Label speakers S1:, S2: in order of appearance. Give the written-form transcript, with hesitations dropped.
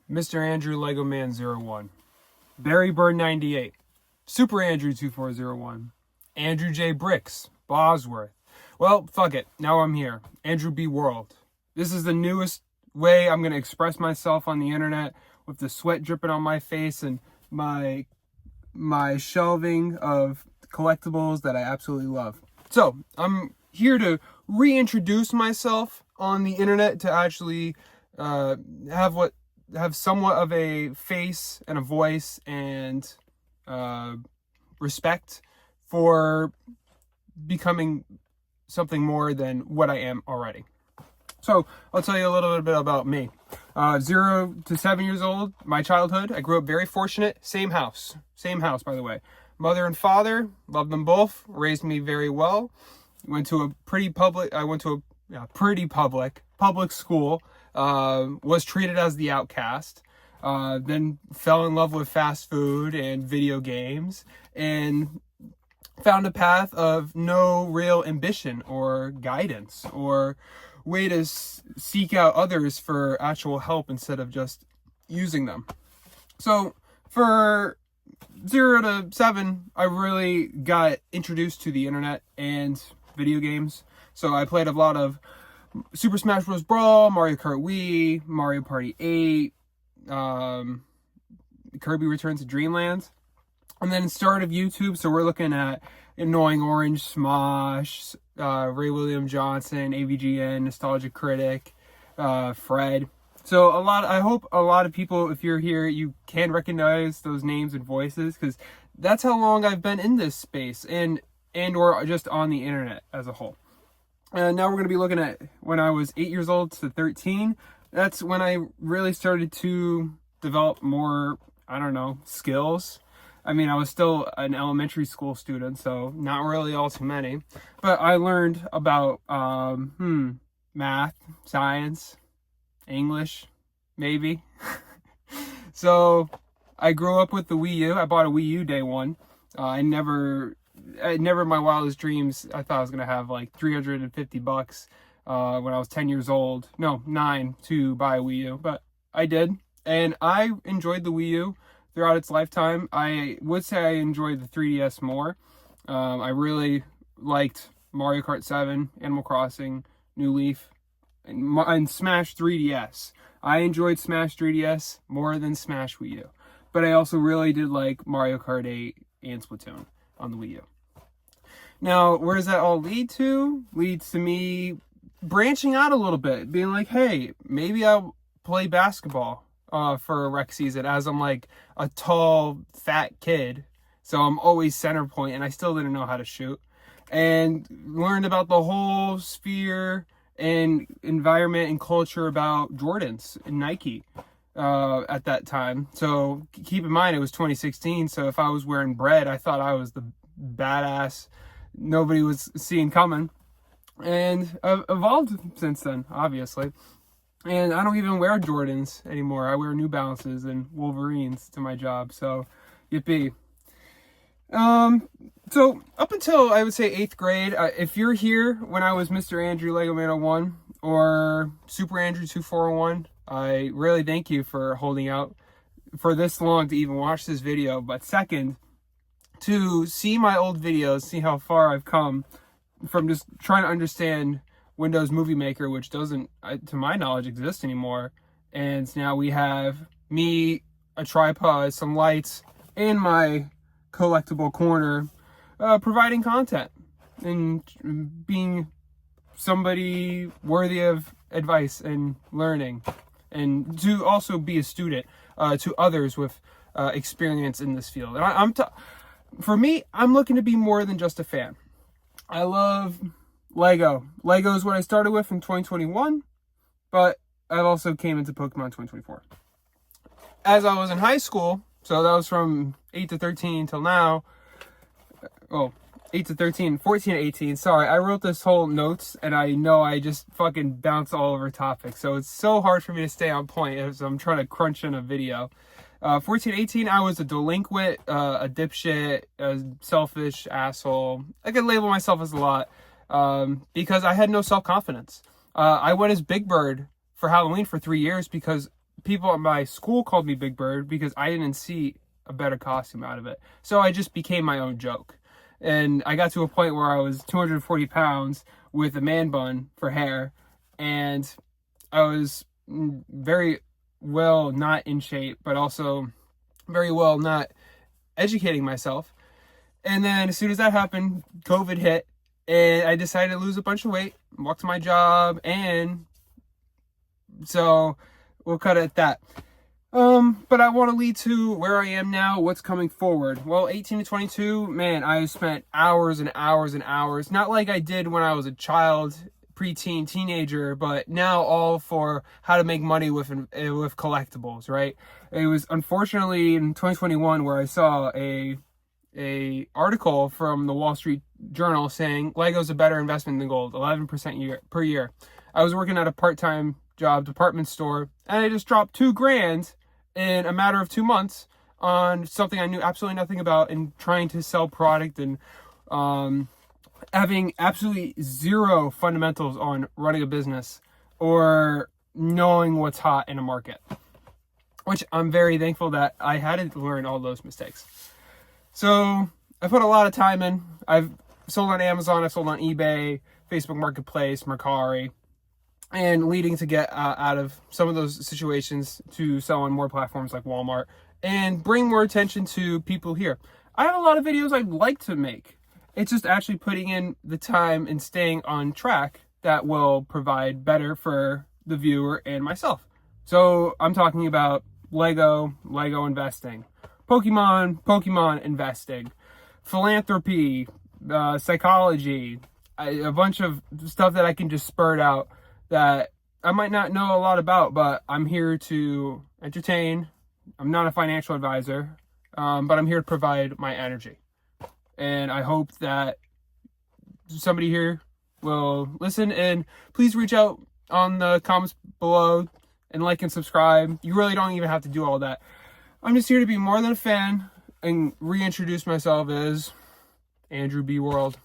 S1: Mr. Andrew Lego Man 01, Barry Bird 98, Super Andrew 2401, Andrew J. Bricks, Bosworth. Well, fuck it. Now I'm here. Andrew B. World. This is the newest way I'm going to express myself on the internet, with the sweat dripping on my face and my shelving of collectibles that I absolutely love. So, I'm here to reintroduce myself on the internet to actually have somewhat of a face and a voice and respect for becoming something more than what I am already. So I'll tell you a little bit about me. 0 to 7 years old, my childhood, I grew up very fortunate. Same house, by the way. Mother and father, loved them both, raised me very well. Went to a pretty public school. Was treated as the outcast. Then fell in love with fast food and video games, and found a path of no real ambition or guidance or way to seek out others for actual help instead of just using them. So for 0 to 7, I really got introduced to the internet and video games. So I played a lot of Super Smash Bros. Brawl, Mario Kart Wii, Mario Party 8, Kirby Returns to Dreamland. And then start of YouTube, so we're looking at Annoying Orange, Smosh, Ray William Johnson, AVGN, Nostalgia Critic, Fred. So I hope a lot of people, if you're here, you can recognize those names and voices, because that's how long I've been in this space and or just on the internet as a whole. And now we're going to be looking at when I was 8 years old to 13. That's when I really started to develop more, skills. I mean, I was still an elementary school student, so not really all too many. But I learned about math, science, English, maybe. So I grew up with the Wii U. I bought a Wii U day one. I never in my wildest dreams, I thought I was going to have like $350 when I was 10 years old. No, 9 to buy a Wii U, but I did. And I enjoyed the Wii U throughout its lifetime. I would say I enjoyed the 3DS more. I really liked Mario Kart 7, Animal Crossing, New Leaf, and Smash 3DS. I enjoyed Smash 3DS more than Smash Wii U. But I also really did like Mario Kart 8 and Splatoon on the Wii U. Now, where does that all lead to? Leads to me branching out a little bit, being like, hey, maybe I'll play basketball for a rec season, as I'm like a tall, fat kid. So I'm always center point, and I still didn't know how to shoot. And learned about the whole sphere and environment and culture about Jordans and Nike at that time. So keep in mind, it was 2016. So if I was wearing bread, I thought I was the badass nobody was seeing coming. And I've evolved since then, obviously. And I don't even wear Jordans anymore. I wear New Balances and Wolverines to my job. So, yippee. So up until, I would say, 8th grade, if you're here when I was Mr. Andrew Lego Man 01 or Super Andrew 2401, I really thank you for holding out for this long to even watch this video. But second, to see my old videos, see how far I've come from just trying to understand Windows Movie Maker, which doesn't, to my knowledge, exist anymore. And now we have me, a tripod, some lights, and my collectible corner, providing content and being somebody worthy of advice and learning, and to also be a student to others with experience in this field. And for me, I'm looking to be more than just a fan. I love Lego. Lego is what I started with in 2021, but I've also came into Pokemon 2024. As I was in high school, so that was from 8 to 13 till now. Oh, 8 to 13, 14 to 18. Sorry, I wrote this whole notes, and I know I just fucking bounce all over topics. So it's so hard for me to stay on point as I'm trying to crunch in a video. 14, 18, I was a delinquent, a dipshit, a selfish asshole. I could label myself as a lot because I had no self-confidence. I went as Big Bird for Halloween for 3 years because people at my school called me Big Bird because I didn't see a better costume out of it. So I just became my own joke. And I got to a point where I was 240 pounds with a man bun for hair. And I was very well not in shape, but also very well not educating myself. And then as soon as that happened, COVID hit, and I decided to lose a bunch of weight, walk to my job, and so we'll cut it at that. But I want to lead to where I am now, what's coming forward. Well, 18 to 22, man, I spent hours and hours and hours, not like I did when I was a child, preteen, teenager, but now all for how to make money with collectibles, right? It was unfortunately in 2021 where I saw a article from the Wall Street Journal saying Lego's a better investment than gold, 11% per year. I was working at a part-time job, department store, and I just dropped $2,000 in a matter of 2 months on something I knew absolutely nothing about, and trying to sell product and having absolutely zero fundamentals on running a business or knowing what's hot in a market, which I'm very thankful that I had to learn all those mistakes. So I put a lot of time in. I've sold on Amazon, I've sold on eBay, Facebook Marketplace, Mercari, and leading to get out of some of those situations to sell on more platforms like Walmart and bring more attention to people here. I have a lot of videos I'd like to make. It's just actually putting in the time and staying on track that will provide better for the viewer and myself. So I'm talking about Lego investing, Pokemon investing, philanthropy, psychology, a bunch of stuff that I can just spurt out that I might not know a lot about, but I'm here to entertain. I'm not a financial advisor, but I'm here to provide my energy. And I hope that somebody here will listen, and please reach out on the comments below and like and subscribe. You really don't even have to do all that. I'm just here to be more than a fan and reintroduce myself as Andrew B. World.